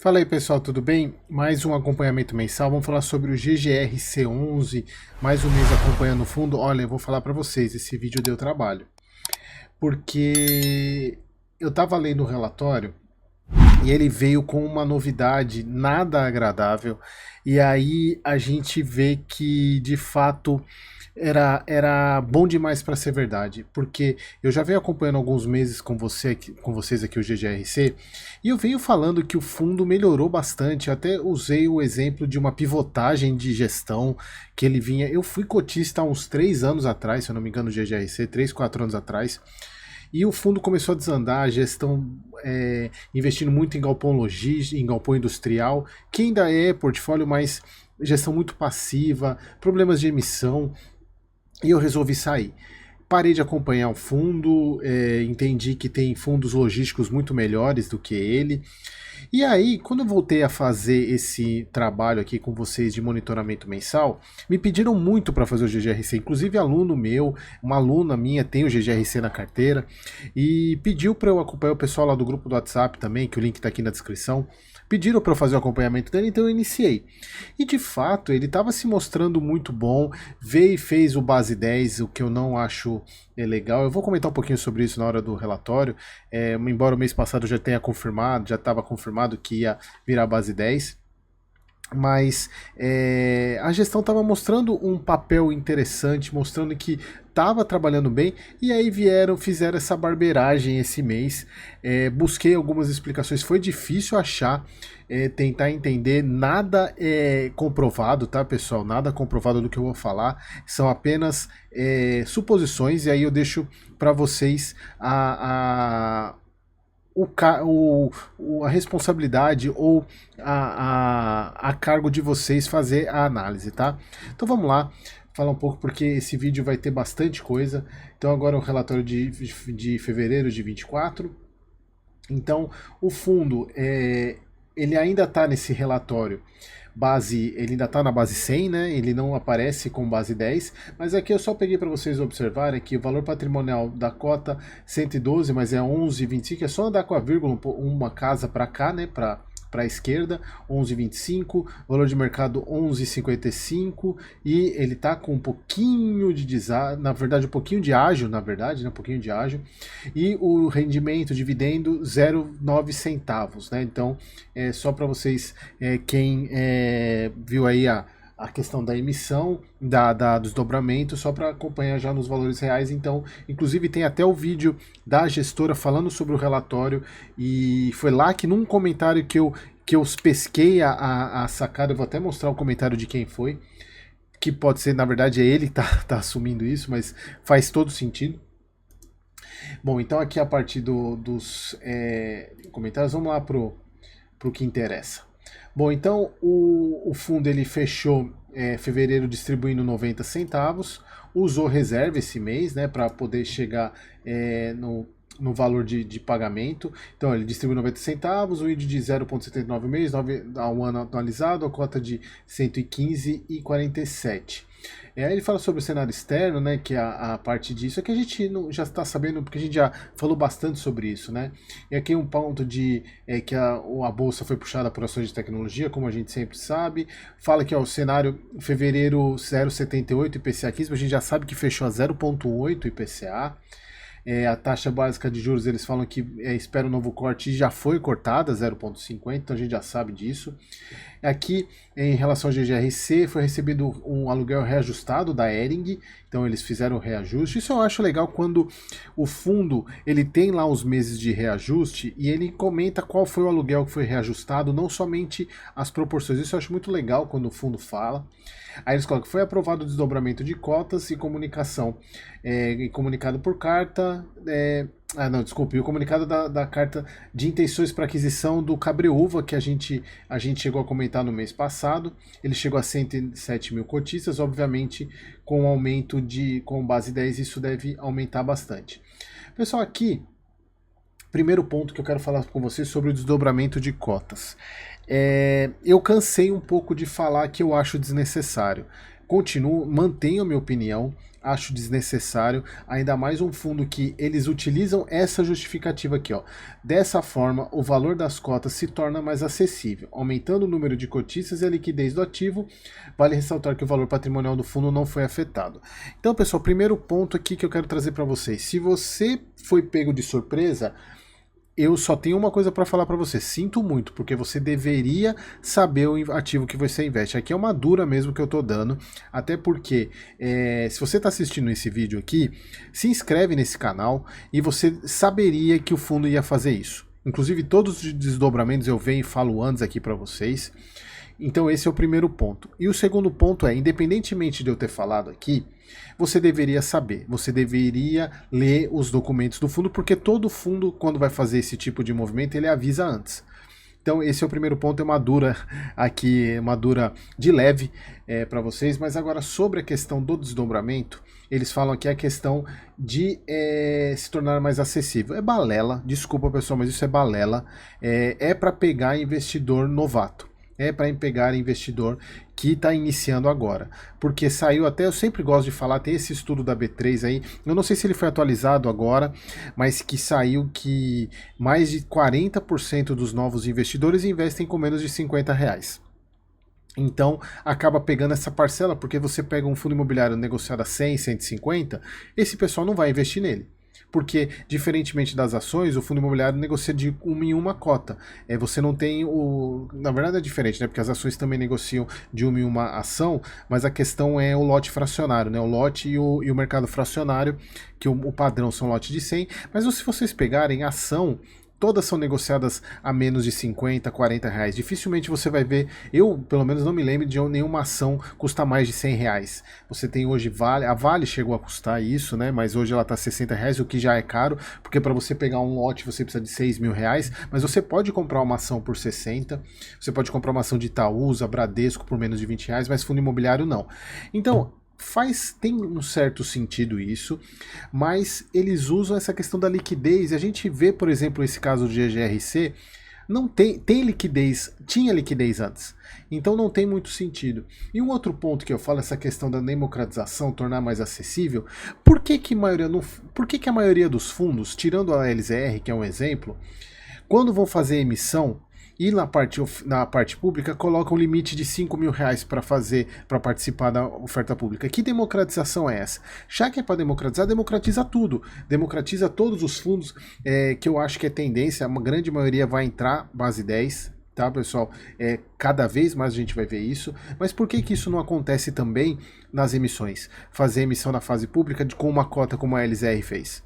Fala aí pessoal, tudo bem? Mais um acompanhamento mensal. Vamos falar sobre o GGRC11, mais um mês acompanhando o fundo. Olha, eu vou falar para vocês, esse vídeo deu trabalho, porque eu estava lendo o relatório e ele veio com uma novidade nada agradável, e aí a gente vê que de fato era bom demais para ser verdade, porque eu já venho acompanhando alguns meses com vocês aqui o GGRC, e eu venho falando que o fundo melhorou bastante. Eu até usei o exemplo de uma pivotagem de gestão que ele vinha. Eu fui cotista há uns 3 anos atrás, se eu não me engano, no GGRC, 3, 4 anos atrás. E o fundo começou a desandar, a gestão investindo muito em galpão logístico, em galpão industrial, que ainda é portfólio, mas gestão muito passiva, problemas de emissão, e eu resolvi sair. Parei de acompanhar o fundo, entendi que tem fundos logísticos muito melhores do que ele. E aí, quando eu voltei a fazer esse trabalho aqui com vocês de monitoramento mensal, me pediram muito para fazer o GGRC, inclusive aluno meu, uma aluna minha tem o GGRC na carteira, e pediu para eu acompanhar o pessoal lá do grupo do WhatsApp também, que o link está aqui na descrição. Pediram para eu fazer o acompanhamento dele, então eu iniciei. E de fato, ele estava se mostrando muito bom, veio e fez o base 10, o que eu não acho legal. Eu vou comentar um pouquinho sobre isso na hora do relatório, embora o mês passado já tenha confirmado, já estava confirmado que ia virar base 10. Mas a gestão estava mostrando um papel interessante, mostrando que estava trabalhando bem, e aí fizeram essa barbeiragem esse mês. Busquei algumas explicações, foi difícil achar, tentar entender. Nada é comprovado, tá, pessoal? Nada comprovado do que eu vou falar, são apenas suposições, e aí eu deixo para vocês a responsabilidade ou a cargo de vocês fazer a análise, tá? Então vamos lá, falar um pouco, porque esse vídeo vai ter bastante coisa. Então agora o relatório de fevereiro de 24. Então o fundo, ele ainda está nesse relatório ele ainda está na base 100, né? Ele não aparece com base 10, mas aqui eu só peguei para vocês observarem que o valor patrimonial da cota 112, mas é 11,25, é só andar com a vírgula uma casa para cá, né? Para a esquerda, 11,25, valor de mercado 11,55, e ele tá com um pouquinho de na verdade um pouquinho de ágio, na verdade, né, um pouquinho de ágio, e o rendimento, dividendo 0,9 centavos, né? Então, só para vocês, quem viu aí a questão da emissão, dos dobramentos, só para acompanhar já nos valores reais. Então, inclusive tem até o vídeo da gestora falando sobre o relatório, e foi lá que num comentário que eu pesquei a sacada. Eu vou até mostrar o comentário de quem foi, que pode ser, na verdade, é ele que tá assumindo isso, mas faz todo sentido. Bom, então aqui a partir dos comentários, vamos lá pro que interessa. Bom, então o fundo ele fechou fevereiro distribuindo 90 centavos, usou reserva esse mês, né, para poder chegar no valor de pagamento. Então ele distribui 90 centavos, o yield de 0,79 mês, ao ano atualizado, a cota de 115,47. Aí ele fala sobre o cenário externo, né, que a parte disso é que a gente já está sabendo, porque a gente já falou bastante sobre isso, né? E aqui um ponto que a bolsa foi puxada por ações de tecnologia, como a gente sempre sabe. Fala que o cenário fevereiro 0,78 IPCA 15, a gente já sabe que fechou a 0,8 IPCA. A taxa básica de juros, eles falam que espera um novo corte, e já foi cortada 0,50, então a gente já sabe disso. Aqui, em relação ao GGRC, foi recebido um aluguel reajustado da Hering, então eles fizeram o reajuste. Isso eu acho legal, quando o fundo ele tem lá os meses de reajuste e ele comenta qual foi o aluguel que foi reajustado, não somente as proporções. Isso eu acho muito legal quando o fundo fala. Aí eles colocam: foi aprovado o desdobramento de cotas e comunicação, comunicado por carta. O comunicado da carta de intenções para aquisição do Cabreúva, que a gente chegou a comentar no mês passado. Ele chegou a 107 mil cotistas, obviamente com aumento com base 10, isso deve aumentar bastante. Pessoal, aqui, primeiro ponto que eu quero falar com vocês sobre o desdobramento de cotas. Eu cansei um pouco de falar que eu acho desnecessário. Mantenho a minha opinião. acho desnecessário, ainda mais um fundo que eles utilizam essa justificativa aqui, ó. Dessa forma, o valor das cotas se torna mais acessível, aumentando o número de cotistas e a liquidez do ativo. Vale ressaltar que o valor patrimonial do fundo não foi afetado. Então, pessoal, primeiro ponto aqui que eu quero trazer para vocês. Se você foi pego de surpresa, eu só tenho uma coisa para falar para você, sinto muito, porque você deveria saber o ativo que você investe. Aqui é uma dura mesmo que eu tô dando, até porque se você está assistindo esse vídeo aqui, se inscreve nesse canal e você saberia que o fundo ia fazer isso. Inclusive todos os desdobramentos eu venho e falo antes aqui para vocês. Então esse é o primeiro ponto. E o segundo ponto é, independentemente de eu ter falado aqui, você deveria saber, você deveria ler os documentos do fundo, porque todo fundo, quando vai fazer esse tipo de movimento, ele avisa antes. Então esse é o primeiro ponto, é uma dura aqui, uma dura de leve para vocês. Mas agora sobre a questão do desdobramento, eles falam aqui a questão de se tornar mais acessível. É balela, desculpa pessoal, mas isso é balela, é para pegar investidor novato. É para pegar investidor que está iniciando agora. Porque saiu até, eu sempre gosto de falar, tem esse estudo da B3 aí, eu não sei se ele foi atualizado agora, mas que saiu que mais de 40% dos novos investidores investem com menos de R$50. Então acaba pegando essa parcela, porque você pega um fundo imobiliário negociado a 100, 150, esse pessoal não vai investir nele. Porque, diferentemente das ações, o fundo imobiliário negocia de uma em uma cota. Você não tem o... Na verdade é diferente, né? Porque as ações também negociam de uma em uma ação, mas a questão é o lote fracionário, né? O lote e o mercado fracionário, que o padrão são lote de 100. Mas se vocês pegarem ação, todas são negociadas a menos de 50, 40 reais. Dificilmente você vai ver, eu pelo menos não me lembro de nenhuma ação custa mais de 100 reais. Você tem hoje Vale, a Vale chegou a custar isso, né? Mas hoje ela está 60 reais, o que já é caro, porque para você pegar um lote você precisa de 6 mil reais, mas você pode comprar uma ação por 60, você pode comprar uma ação de Itaúsa, Bradesco por menos de 20 reais, mas fundo imobiliário não. Então, tem um certo sentido isso, mas eles usam essa questão da liquidez, e a gente vê, por exemplo, esse caso do GGRC, não tem liquidez, tinha liquidez antes, então não tem muito sentido. E um outro ponto que eu falo, essa questão da democratização, tornar mais acessível, por que a maioria dos fundos, tirando a LZR, que é um exemplo, quando vão fazer emissão, e na parte pública coloca um limite de 5 mil reais para participar da oferta pública. Que democratização é essa? Já que é para democratizar, democratiza tudo. Democratiza todos os fundos, que eu acho que é tendência, a grande maioria vai entrar base 10, tá pessoal? Cada vez mais a gente vai ver isso. Mas por que isso não acontece também nas emissões? Fazer emissão na fase pública com uma cota como a LZR fez.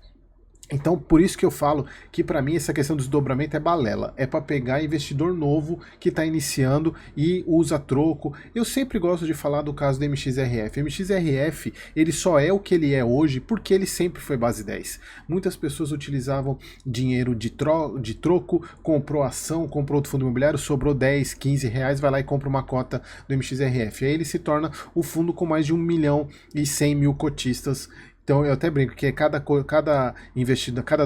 Então, por isso que eu falo que para mim essa questão do desdobramento é balela, é para pegar investidor novo que está iniciando e usa troco. Eu sempre gosto de falar do caso do MXRF. O MXRF, ele só é o que ele é hoje porque ele sempre foi base 10. Muitas pessoas utilizavam dinheiro de troco, comprou ação, comprou outro fundo imobiliário, sobrou 10, 15 reais, vai lá e compra uma cota do MXRF. Aí ele se torna o fundo com mais de 1.100.000 cotistas. Então eu até brinco que cada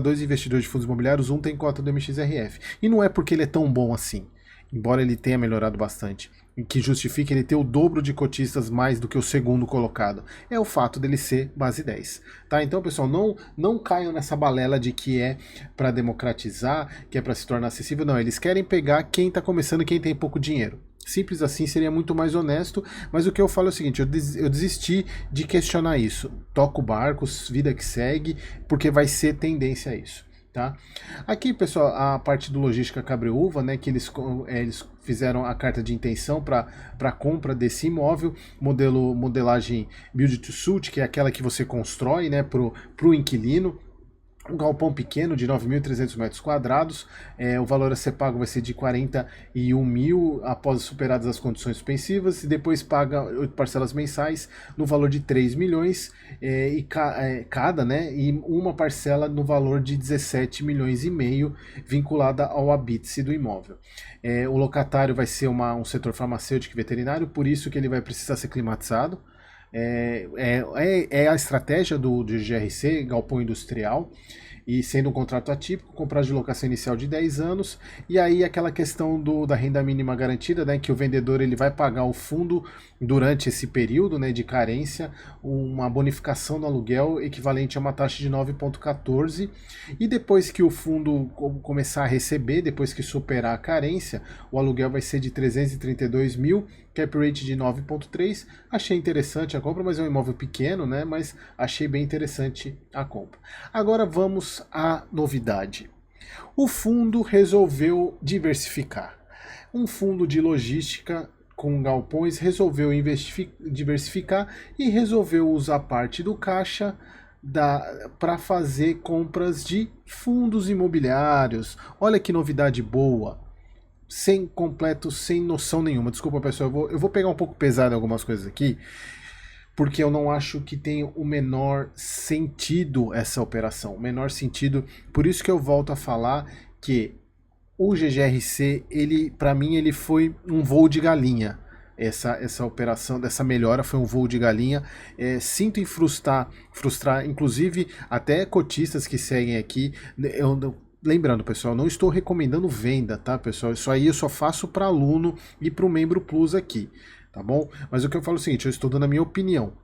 dois investidores de fundos imobiliários, um tem cota do MXRF. E não é porque ele é tão bom assim, embora ele tenha melhorado bastante, que justifique ele ter o dobro de cotistas mais do que o segundo colocado. É o fato dele ser base 10. Tá? Então, pessoal, não caiam nessa balela de que é para democratizar, que é para se tornar acessível. Não, eles querem pegar quem está começando, quem tem pouco dinheiro. Simples assim, seria muito mais honesto, mas o que eu falo é o seguinte, eu desisti de questionar isso. Toco barcos, vida que segue, porque vai ser tendência a isso. Tá? Aqui, pessoal, a parte do Logística Cabreúva, né, que eles fizeram a carta de intenção para compra desse imóvel, modelagem Build to Suit, que é aquela que você constrói, né, pro inquilino. Um galpão pequeno de 9.300 metros quadrados, o valor a ser pago vai ser de 41 mil após superadas as condições suspensivas, e depois paga 8 parcelas mensais no valor de 3 milhões cada, né, e uma parcela no valor de 17 milhões e meio vinculada ao habite do imóvel. O locatário vai ser um setor farmacêutico e veterinário, por isso que ele vai precisar ser climatizado. É a estratégia do GRC, galpão industrial, e sendo um contrato atípico, com prazo de locação inicial de 10 anos, e aí aquela questão da renda mínima garantida, né, que o vendedor ele vai pagar ao fundo durante esse período, né, de carência, uma bonificação no aluguel equivalente a uma taxa de 9,14, e depois que o fundo começar a receber, depois que superar a carência, o aluguel vai ser de 332 mil, cap rate de 9,3. Achei interessante a compra, mas é um imóvel pequeno, né? Mas achei bem interessante a compra. Agora vamos à novidade. O fundo resolveu diversificar. Um fundo de logística com galpões resolveu diversificar e resolveu usar parte do caixa para fazer compras de fundos imobiliários. Olha que novidade boa. Sem noção nenhuma. Desculpa, pessoal, eu vou pegar um pouco pesado em algumas coisas aqui, porque eu não acho que tem o menor sentido essa operação. O menor sentido. Por isso que eu volto a falar que o GGRC, para mim, ele foi um voo de galinha. Essa operação, dessa melhora foi um voo de galinha. Sinto em frustrar, inclusive até cotistas que seguem aqui. Lembrando, pessoal, não estou recomendando venda, tá, pessoal? Isso aí eu só faço para aluno e para o membro Plus aqui, tá bom? Mas o que eu falo é o seguinte, eu estou dando a minha opinião.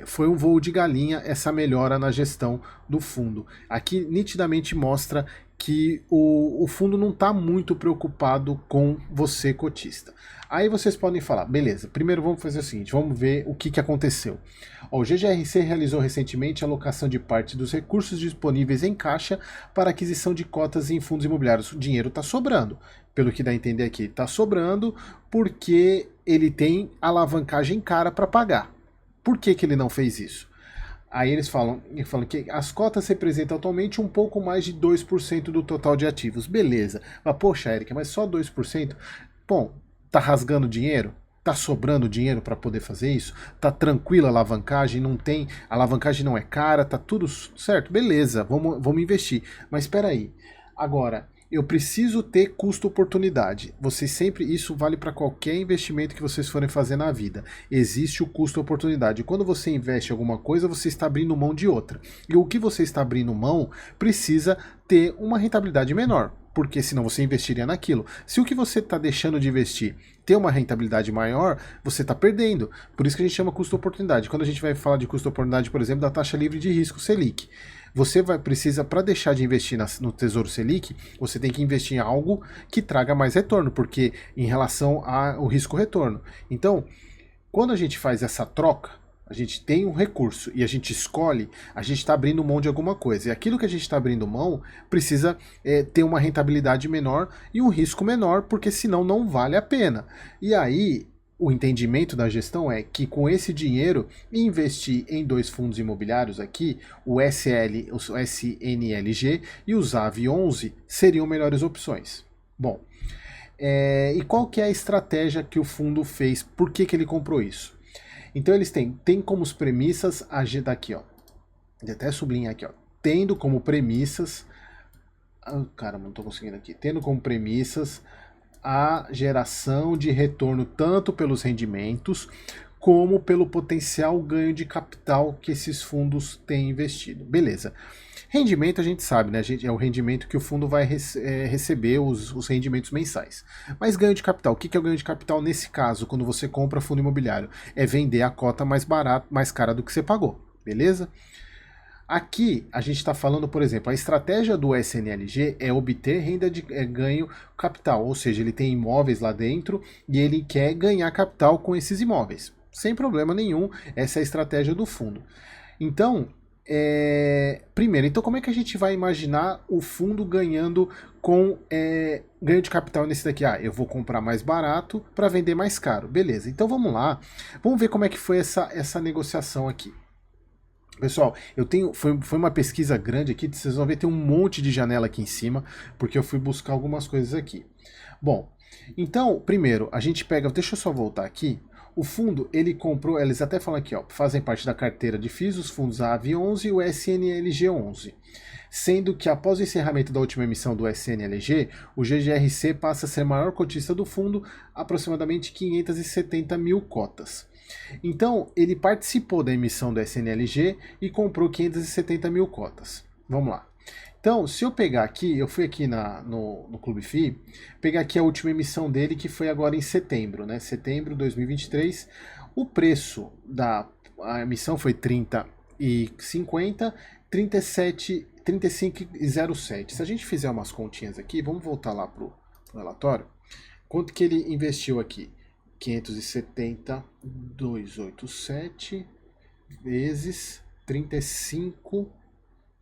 Foi um voo de galinha essa melhora na gestão do fundo. Aqui nitidamente mostra que o fundo não está muito preocupado com você, cotista. Aí vocês podem falar, beleza, primeiro vamos fazer o seguinte, vamos ver o que aconteceu. O GGRC realizou recentemente a alocação de parte dos recursos disponíveis em caixa para aquisição de cotas em fundos imobiliários. O dinheiro está sobrando, pelo que dá a entender aqui. Está sobrando porque ele tem alavancagem cara para pagar. Por que ele não fez isso? Aí eles falam que as cotas representam atualmente um pouco mais de 2% do total de ativos. Beleza. Mas, poxa, Érica, mas só 2%? Bom, tá rasgando dinheiro? Tá sobrando dinheiro para poder fazer isso? Tá tranquila a alavancagem? Não tem, a alavancagem não é cara? Tá tudo certo? Beleza, vamos investir. Mas espera aí. Agora, eu preciso ter custo-oportunidade. Vocês sempre, isso vale para qualquer investimento que vocês forem fazer na vida. Existe o custo-oportunidade. Quando você investe em alguma coisa, você está abrindo mão de outra. E o que você está abrindo mão precisa ter uma rentabilidade menor, porque senão você investiria naquilo. Se o que você está deixando de investir ter uma rentabilidade maior, você está perdendo. Por isso que a gente chama custo-oportunidade. Quando a gente vai falar de custo-oportunidade, por exemplo, da taxa livre de risco Selic, você precisa, para deixar de investir no Tesouro Selic, você tem que investir em algo que traga mais retorno, porque em relação ao risco-retorno. Então, quando a gente faz essa troca, a gente tem um recurso e a gente escolhe, a gente está abrindo mão de alguma coisa. E aquilo que a gente está abrindo mão precisa ter uma rentabilidade menor e um risco menor, porque senão não vale a pena. E aí, o entendimento da gestão é que com esse dinheiro, investir em dois fundos imobiliários aqui, o SNLG e o ZAV11, seriam melhores opções. Bom, e qual que é a estratégia que o fundo fez? Por que ele comprou isso? Então eles têm como premissas, daqui ó, vou até sublinhar aqui ó, tendo como premissas, caramba, não estou conseguindo aqui, tendo como premissas a geração de retorno tanto pelos rendimentos como pelo potencial ganho de capital que esses fundos têm investido. Beleza. Rendimento a gente sabe, né? É o rendimento que o fundo vai receber, os rendimentos mensais. Mas ganho de capital, o que é o ganho de capital nesse caso, quando você compra fundo imobiliário? É vender a cota mais barata, mais cara do que você pagou, beleza? Aqui a gente está falando, por exemplo, a estratégia do SNLG é obter renda de ganho capital, ou seja, ele tem imóveis lá dentro e ele quer ganhar capital com esses imóveis. Sem problema nenhum, essa é a estratégia do fundo. Então, primeiro, então como é que a gente vai imaginar o fundo ganhando com ganho de capital nesse daqui? Eu vou comprar mais barato para vender mais caro. Beleza, então vamos lá, vamos ver como é que foi essa negociação aqui. Pessoal, foi uma pesquisa grande aqui, vocês vão ver, tem um monte de janela aqui em cima, porque eu fui buscar algumas coisas aqui. Bom, então, primeiro, a gente pega, deixa eu só voltar aqui, o fundo, ele comprou, eles até falam aqui, ó, fazem parte da carteira de FIIs, os fundos AV11 e o SNLG11. Sendo que após o encerramento da última emissão do SNLG, o GGRC passa a ser maior cotista do fundo, aproximadamente 570 mil cotas. Então, ele participou da emissão do SNLG e comprou 570 mil cotas. Vamos lá. Então, se eu pegar aqui, eu fui aqui no Clube FI, pegar aqui a última emissão dele, que foi agora em setembro, né? Setembro de 2023. O preço da emissão foi 30,50, 37, 35,07. Se a gente fizer umas continhas aqui, vamos voltar lá pro relatório. Quanto que ele investiu aqui? 570,287 vezes 35.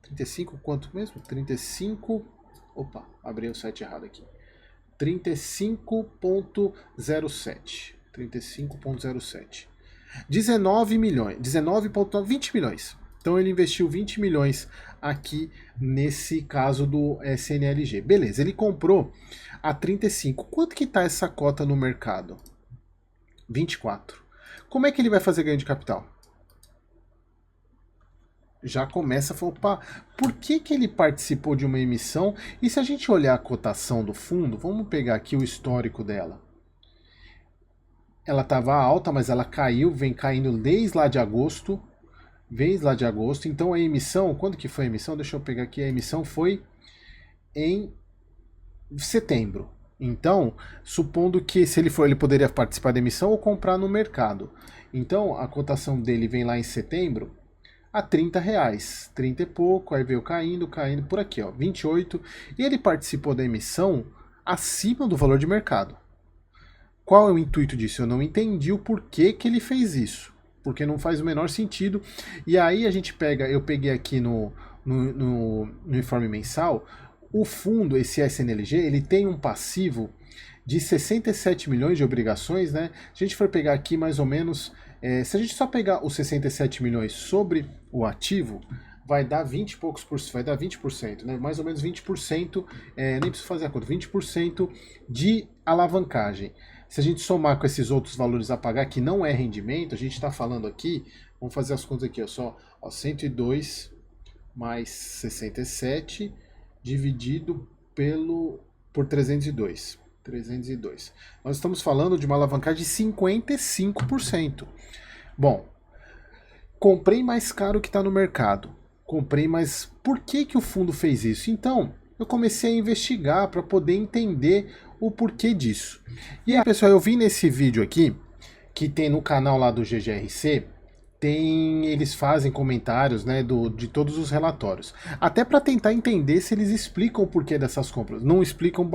35 quanto mesmo? 35. Opa, abri o site errado aqui. 35,07. 35,07. 19 milhões. 20 milhões. Então ele investiu 20 milhões aqui nesse caso do SNLG. Beleza, ele comprou a 35. Quanto que está essa cota no mercado? 24. Como é que ele vai fazer ganho de capital? Já começa a falar, opa, por que ele participou de uma emissão? E se a gente olhar a cotação do fundo, vamos pegar aqui o histórico dela. Ela estava alta, mas ela caiu, vem caindo desde lá de agosto. Então a emissão, quando que foi a emissão? Deixa eu pegar aqui, a emissão foi em setembro. Então, supondo que se ele for, ele poderia participar da emissão ou comprar no mercado. Então, a cotação dele vem lá em setembro a R$30, 30 e pouco, aí veio caindo por aqui, ó, 28, e ele participou da emissão acima do valor de mercado. Qual é o intuito disso? Eu não entendi o porquê que ele fez isso, porque não faz o menor sentido. E aí a gente pega, eu peguei aqui no informe mensal, o fundo, esse SNLG, ele tem um passivo de 67 milhões de obrigações, né? Se a gente for pegar aqui mais ou menos, se a gente só pegar os 67 milhões sobre o ativo, vai dar 20 e poucos por cento, vai dar 20%, né? Mais ou menos 20%, nem preciso fazer a conta, 20% de alavancagem. Se a gente somar com esses outros valores a pagar, que não é rendimento, a gente está falando aqui, vamos fazer as contas aqui, ó, só 102 mais 67 dividido por 302. 302. Nós estamos falando de uma alavancagem de 55%. Bom, comprei mais caro que está no mercado. Comprei, mas por que o fundo fez isso? Então, eu comecei a investigar para poder entender o porquê disso. E aí, pessoal, eu vi nesse vídeo aqui, que tem no canal lá do GGRC, eles fazem comentários, né, de todos os relatórios. Até para tentar entender se eles explicam o porquê dessas compras. Não explicam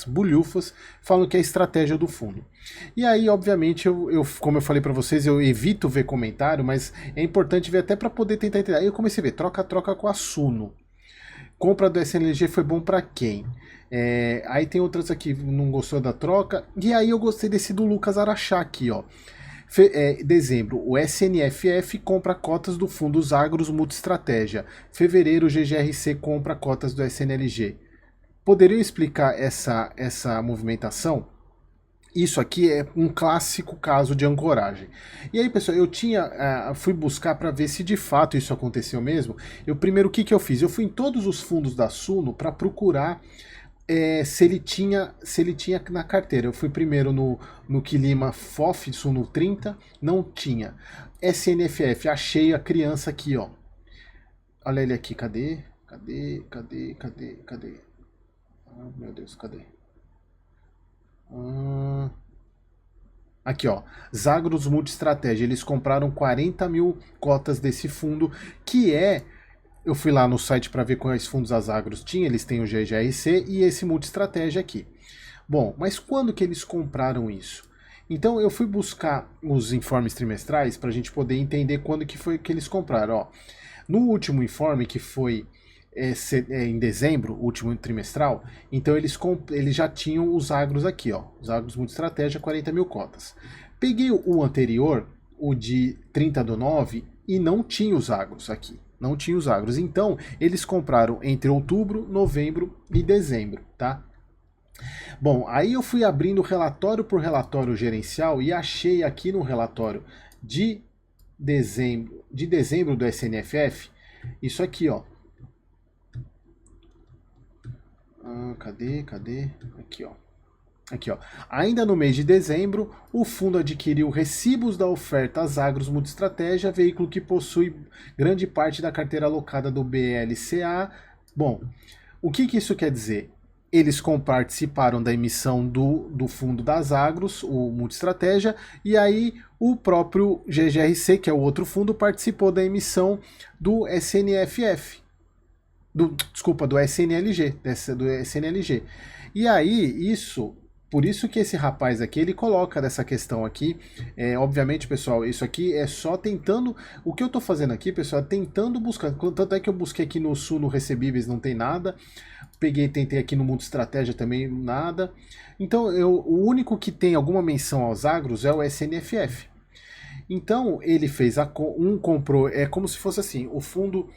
bulhufas, falam que é a estratégia do fundo. E aí, obviamente, como eu falei para vocês, eu evito ver comentário, mas é importante ver até para poder tentar entender. Aí eu comecei a ver, troca com a Suno. Compra do SNLG foi bom para quem? Aí tem outras aqui, não gostou da troca. E aí eu gostei desse do Lucas Araxá aqui, ó. Dezembro, o SNFF compra cotas do Fundos Agros Multiestratégia. Fevereiro, o GGRC compra cotas do SNLG. Poderiam explicar essa movimentação? Isso aqui é um clássico caso de ancoragem. E aí, pessoal, fui buscar para ver se de fato isso aconteceu mesmo. Primeiro, o que eu fiz? Eu fui em todos os fundos da Suno para procurar se ele tinha na carteira. Eu fui primeiro no Quilima FOF Suno 30, não tinha. SNFF, achei a criança aqui, ó. Olha ele aqui, cadê? Ah, meu Deus, cadê? Aqui, ó, Zagros Multiestratégia, eles compraram 40 mil cotas desse fundo, eu fui lá no site para ver quais fundos as Agros tinham, eles têm o GGRC e esse Multiestratégia aqui. Bom, mas quando que eles compraram isso? Então eu fui buscar os informes trimestrais para a gente poder entender quando que foi que eles compraram. Ó, no último informe, que foi em dezembro, último trimestral, então eles já tinham os agros aqui, ó, os agros Multiestratégia, 40 mil cotas. Peguei o anterior, o de 30/9, e não tinha os agros aqui. Não tinha os agros. Então, eles compraram entre outubro, novembro e dezembro, tá? Bom, aí eu fui abrindo relatório por relatório gerencial e achei aqui no relatório de dezembro do SNFF, isso aqui, ó. Cadê? Aqui, ó. Aqui, ó. Ainda no mês de dezembro, o fundo adquiriu recibos da oferta Asagros Multistratégia, veículo que possui grande parte da carteira alocada do BLCA. Bom, o que isso quer dizer? Eles participaram da emissão do fundo das Agros, o Multistratégia, e aí o próprio GGRC, que é o outro fundo, participou da emissão do SNFF. Desculpa, do SNLG. Do SNLG. E aí, por isso que esse rapaz aqui, ele coloca dessa questão aqui, obviamente, pessoal, isso aqui é só tentando, o que eu tô fazendo aqui, pessoal, é tentando buscar, tanto é que eu busquei aqui no Sul, no Recebíveis, não tem nada, tentei aqui no Mundo Estratégia também, nada, então o único que tem alguma menção aos agros é o SNFF. Então ele fez comprou, é como se fosse assim, o fundo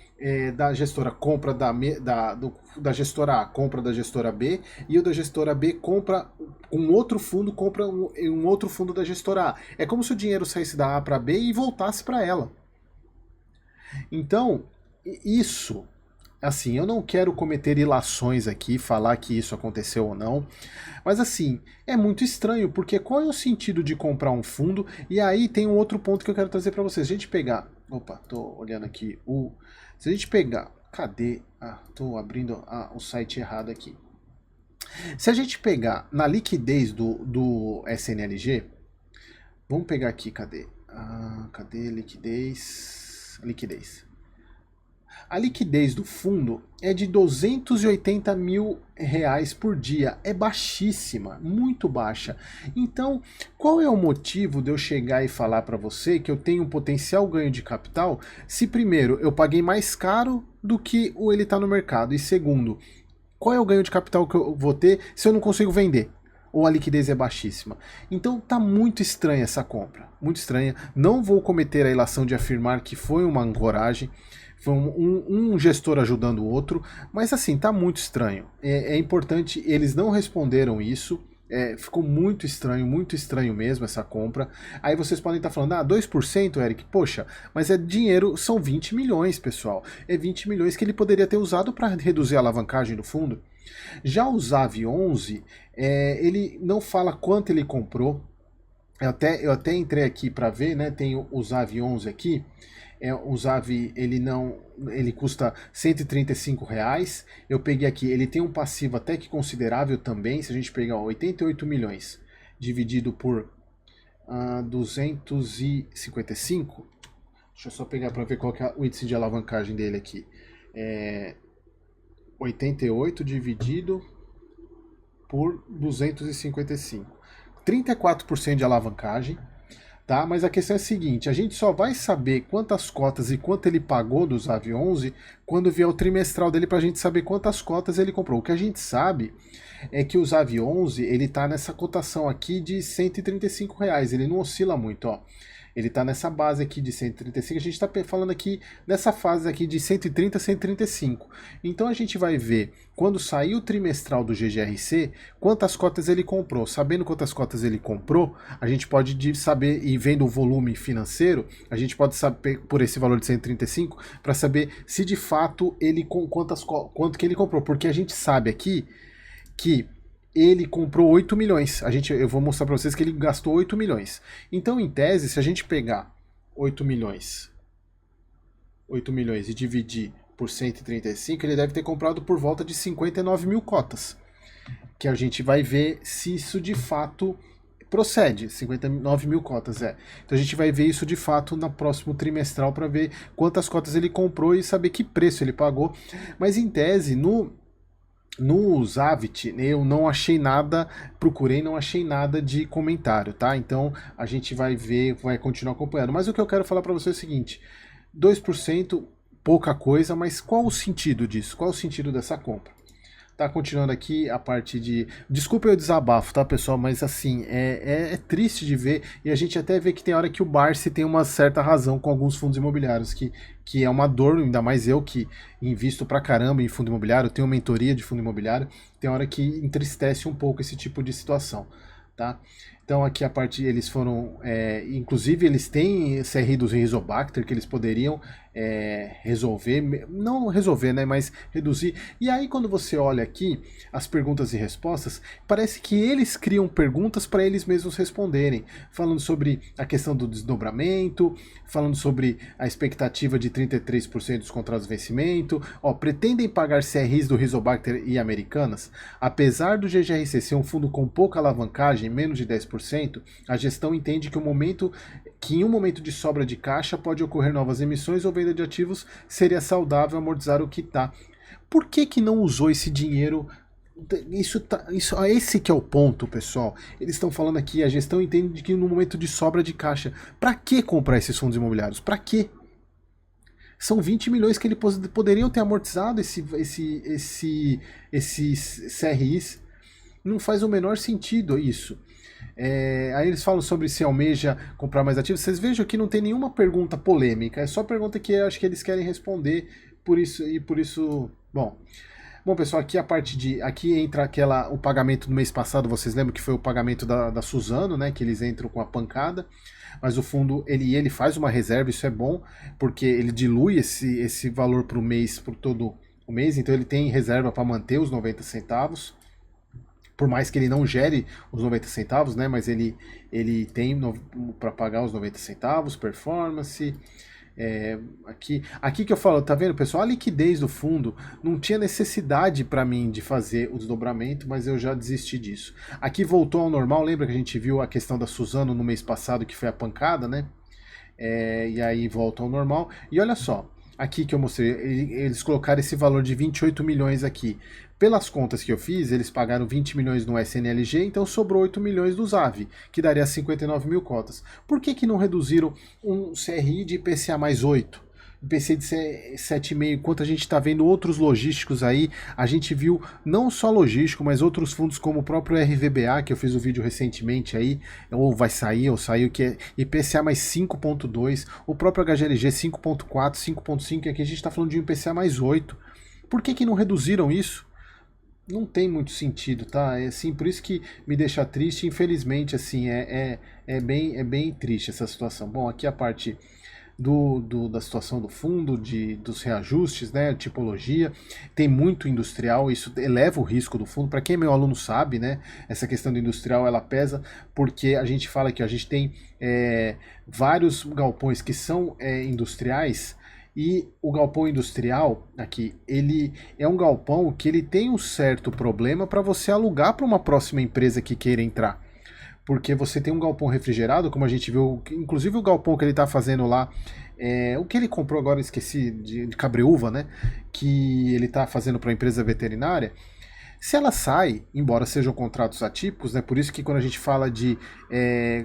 da gestora compra da gestora A, compra da gestora B, e o da gestora B compra um outro fundo, compra um outro fundo da gestora A. É como se o dinheiro saísse da A para B e voltasse para ela. Então, isso, assim, eu não quero cometer ilações aqui, falar que isso aconteceu ou não, mas assim, é muito estranho, porque qual é o sentido de comprar um fundo? E aí tem um outro ponto que eu quero trazer para vocês. Se a gente pegar, opa, tô olhando aqui, se a gente pegar, cadê? Tô abrindo o site errado aqui. Se a gente pegar na liquidez do SNLG, vamos pegar aqui, cadê? Cadê liquidez? Liquidez. A liquidez do fundo é de R$280 mil por dia. É baixíssima, muito baixa. Então, qual é o motivo de eu chegar e falar para você que eu tenho um potencial ganho de capital se, primeiro, eu paguei mais caro do que ele está no mercado? E segundo, qual é o ganho de capital que eu vou ter se eu não consigo vender? Ou a liquidez é baixíssima? Então tá muito estranha essa compra, muito estranha. Não vou cometer a ilação de afirmar que foi uma ancoragem, foi um gestor ajudando o outro, mas assim, tá muito estranho. É importante, eles não responderam isso, ficou muito estranho mesmo essa compra. Aí vocês podem estar falando, 2%, Eric, poxa, mas é dinheiro, são 20 milhões, pessoal. É 20 milhões que ele poderia ter usado para reduzir a alavancagem do fundo. Já o ZAV11, ele não fala quanto ele comprou. Eu até entrei aqui para ver, né? Tem o ZAV11 aqui. O ZAV, ele custa R$135. Eu peguei aqui, ele tem um passivo até que considerável também. Se a gente pegar 88 milhões dividido por 255, deixa eu só pegar para ver qual que é o índice de alavancagem dele aqui. 88 dividido por 255. 34% de alavancagem. Tá? Mas a questão é a seguinte, a gente só vai saber quantas cotas e quanto ele pagou do ZAV11 quando vier o trimestral dele para a gente saber quantas cotas ele comprou. O que a gente sabe é que o ZAV11 ele tá nessa cotação aqui de R$135, ele não oscila muito, ó. Ele está nessa base aqui de 135, a gente está falando aqui nessa fase aqui de 130 a 135. Então a gente vai ver, quando sair o trimestral do GGRC, quantas cotas ele comprou. Sabendo quantas cotas ele comprou, a gente pode saber, e vendo o volume financeiro, a gente pode saber, por esse valor de 135, para saber se de fato quanto que ele comprou. Porque a gente sabe aqui que ele comprou 8 milhões. Eu vou mostrar para vocês que ele gastou 8 milhões. Então, em tese, se a gente pegar 8 milhões e dividir por 135, ele deve ter comprado por volta de 59 mil cotas. Que a gente vai ver se isso de fato procede. 59 mil cotas, Então a gente vai ver isso de fato no próximo trimestral para ver quantas cotas ele comprou e saber que preço ele pagou. Mas, em tese, no Zavit, eu não achei nada, procurei, não achei nada de comentário, tá? Então a gente vai ver, vai continuar acompanhando. Mas o que eu quero falar para você é o seguinte: 2%, pouca coisa, mas qual o sentido disso? Qual o sentido dessa compra? Tá, continuando aqui a parte de... Desculpa eu desabafo, tá, pessoal? Mas assim, é triste de ver, e a gente até vê que tem hora que o Barsi tem uma certa razão com alguns fundos imobiliários, que é uma dor, ainda mais eu que invisto pra caramba em fundo imobiliário, tenho mentoria de fundo imobiliário, tem hora que entristece um pouco esse tipo de situação, tá? Então aqui a parte, eles foram, inclusive eles têm CRI dos Rizobacter que eles poderiam resolver, não resolver, né, mas reduzir. E aí quando você olha aqui as perguntas e respostas, parece que eles criam perguntas para eles mesmos responderem, falando sobre a questão do desdobramento, falando sobre a expectativa de 33% dos contratos de vencimento, pretendem pagar CRIs do Rizobacter e Americanas. Apesar do GGRC ser um fundo com pouca alavancagem, menos de 10%, a gestão entende que em um momento de sobra de caixa pode ocorrer novas emissões ou venda de ativos, seria saudável amortizar o que está. Por que não usou esse dinheiro? Esse que é o ponto, pessoal. Eles estão falando aqui, a gestão entende que no momento de sobra de caixa, para que comprar esses fundos imobiliários? Para quê? São 20 milhões que eles poderiam ter amortizado esses CRIs. Não faz o menor sentido isso. Aí eles falam sobre se almeja comprar mais ativos. Vocês vejam que não tem nenhuma pergunta polêmica. É só pergunta que eu acho que eles querem responder. Por isso, bom, pessoal, aqui a parte de... Aqui entra o pagamento do mês passado. Vocês lembram que foi o pagamento da Suzano, né? Que eles entram com a pancada. Mas o fundo, ele faz uma reserva, isso é bom, porque ele dilui esse valor para o mês, por todo o mês, então ele tem reserva para manter os 90 centavos, por mais que ele não gere os 90 centavos, né, mas ele tem para pagar os 90 centavos, performance. Aqui que eu falo, tá vendo, pessoal? A liquidez do fundo não tinha necessidade para mim de fazer o desdobramento, mas eu já desisti disso. Aqui voltou ao normal, lembra que a gente viu a questão da Suzano no mês passado, que foi a pancada, né? E aí volta ao normal. E olha só, aqui que eu mostrei, eles colocaram esse valor de 28 milhões aqui. Pelas contas que eu fiz, eles pagaram 20 milhões no SNLG, então sobrou 8 milhões do ZAV, que daria 59 mil cotas. Por que não reduziram um CRI de IPCA mais 8? IPCA de 7,5, enquanto a gente está vendo outros logísticos aí, a gente viu não só logístico, mas outros fundos como o próprio RVBA, que eu fiz o vídeo recentemente aí, ou vai sair, ou saiu, que é IPCA mais 5,2, o próprio HGLG 5,4, 5,5, e aqui a gente está falando de um IPCA mais 8. Por que não reduziram isso? Não tem muito sentido, tá? Assim, por isso que me deixa triste, infelizmente, assim, é bem triste essa situação. Bom, aqui a parte da situação do fundo, dos reajustes, né, tipologia, tem muito industrial, isso eleva o risco do fundo. Para quem é meu aluno sabe, né, essa questão do industrial, ela pesa, porque a gente fala que a gente tem vários galpões que são industriais. E o galpão industrial aqui, ele é um galpão que ele tem um certo problema para você alugar para uma próxima empresa que queira entrar. Porque você tem um galpão refrigerado, como a gente viu, inclusive o galpão que ele está fazendo lá, o que ele comprou agora, esqueci, de Cabreúva, né? Que ele está fazendo para a empresa veterinária. Se ela sai, embora sejam contratos atípicos, né, por isso que quando a gente fala de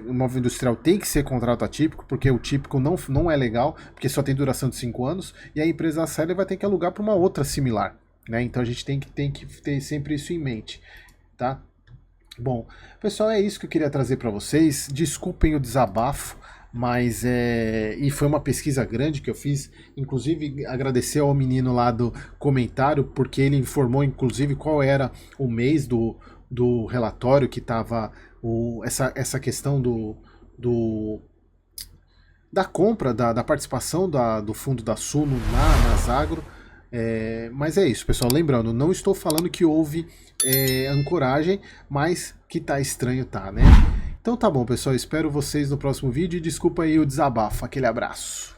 imóvel industrial tem que ser contrato atípico, porque o típico não é legal, porque só tem duração de 5 anos, e a empresa sai vai ter que alugar para uma outra similar. Né, então a gente tem que ter sempre isso em mente. Tá? Bom, pessoal, é isso que eu queria trazer para vocês. Desculpem o desabafo, mas e foi uma pesquisa grande que eu fiz, inclusive agradecer ao menino lá do comentário, porque ele informou inclusive qual era o mês do relatório que estava essa questão da compra, da participação do fundo da Suno na Zasagro. Mas é isso, pessoal, lembrando, não estou falando que houve ancoragem, mas que tá estranho, tá, né? Então tá bom, pessoal, espero vocês no próximo vídeo e desculpa aí o desabafo. Aquele abraço.